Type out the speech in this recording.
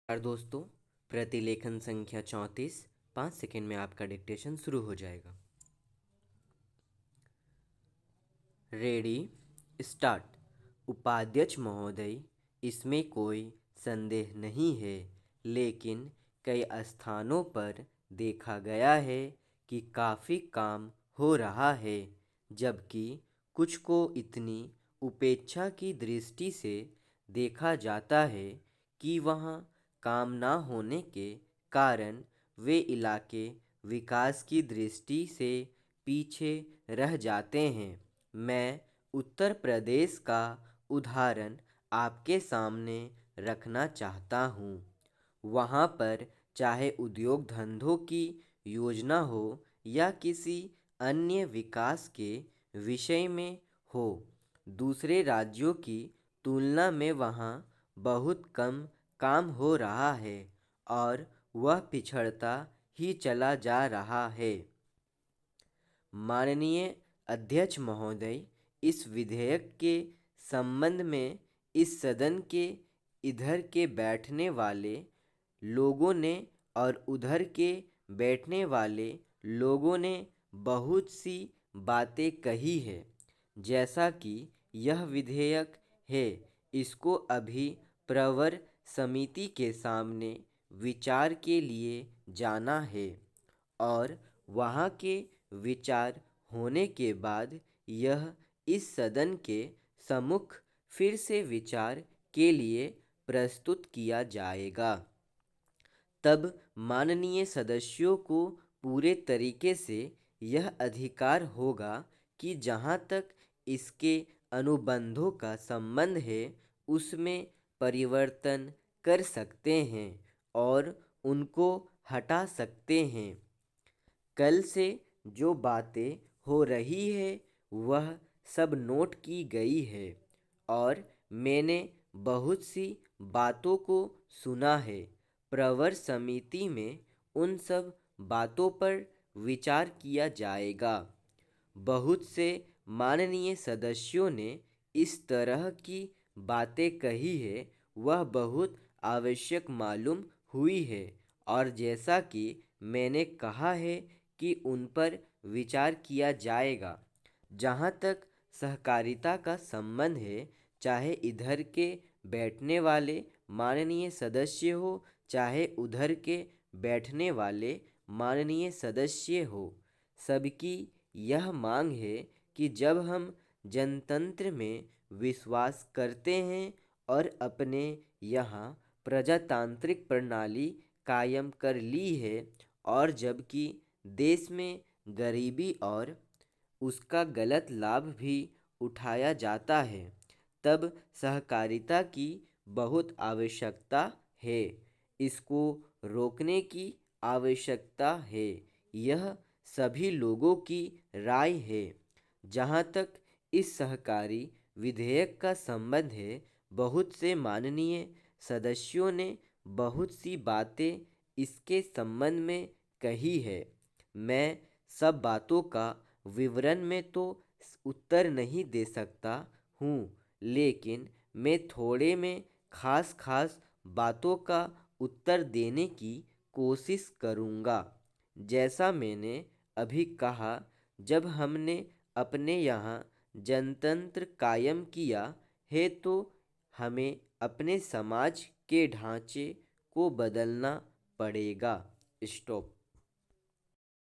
नमस्कार दोस्तों। प्रतिलेखन संख्या 34। 5 सेकेंड में आपका डिक्टेशन शुरू हो जाएगा। Ready, start. उपाध्यक्ष महोदय, इसमें कोई संदेह नहीं है, लेकिन कई स्थानों पर देखा गया है कि काफ़ी काम हो रहा है, जबकि कुछ को इतनी उपेक्षा की दृष्टि से देखा जाता है कि वहाँ काम ना होने के कारण वे इलाके विकास की दृष्टि से पीछे रह जाते हैं। मैं उत्तर प्रदेश का उदाहरण आपके सामने रखना चाहता हूँ। वहाँ पर चाहे उद्योग धंधों की योजना हो या किसी अन्य विकास के विषय में हो, दूसरे राज्यों की तुलना में वहाँ बहुत कम काम हो रहा है और वह पिछड़ता ही चला जा रहा है। माननीय अध्यक्ष महोदय, इस विधेयक के संबंध में इस सदन के इधर के बैठने वाले लोगों ने और उधर के बैठने वाले लोगों ने बहुत सी बातें कही है। जैसा कि यह विधेयक है, इसको अभी प्रवर समिति के सामने विचार के लिए जाना है और वहाँ के विचार होने के बाद यह इस सदन के सम्मुख फिर से विचार के लिए प्रस्तुत किया जाएगा। तब माननीय सदस्यों को पूरे तरीके से यह अधिकार होगा कि जहाँ तक इसके अनुबंधों का संबंध है उसमें परिवर्तन कर सकते हैं और उनको हटा सकते हैं। कल से जो बातें हो रही है वह सब नोट की गई है और मैंने बहुत सी बातों को सुना है। प्रवर समिति में उन सब बातों पर विचार किया जाएगा। बहुत से माननीय सदस्यों ने इस तरह की बातें कही है, वह बहुत आवश्यक मालूम हुई है और जैसा कि मैंने कहा है कि उन पर विचार किया जाएगा। जहाँ तक सहकारिता का संबंध है, चाहे इधर के बैठने वाले माननीय सदस्य हो, चाहे उधर के बैठने वाले माननीय सदस्य हो, सबकी यह मांग है कि जब हम जनतंत्र में विश्वास करते हैं और अपने यहाँ प्रजातांत्रिक प्रणाली कायम कर ली है और जबकि देश में गरीबी और उसका गलत लाभ भी उठाया जाता है, तब सहकारिता की बहुत आवश्यकता है। इसको रोकने की आवश्यकता है। यह सभी लोगों की राय है। जहाँ तक इस सहकारी विधेयक का संबंध है, बहुत से माननीय सदस्यों ने बहुत सी बातें इसके संबंध में कही है। मैं सब बातों का विवरण में तो उत्तर नहीं दे सकता हूँ, लेकिन मैं थोड़े में खास खास बातों का उत्तर देने की कोशिश करूँगा। जैसा मैंने अभी कहा, जब हमने अपने यहाँ जनतंत्र कायम किया है तो हमें अपने समाज के ढांचे को बदलना पड़ेगा। स्टॉप।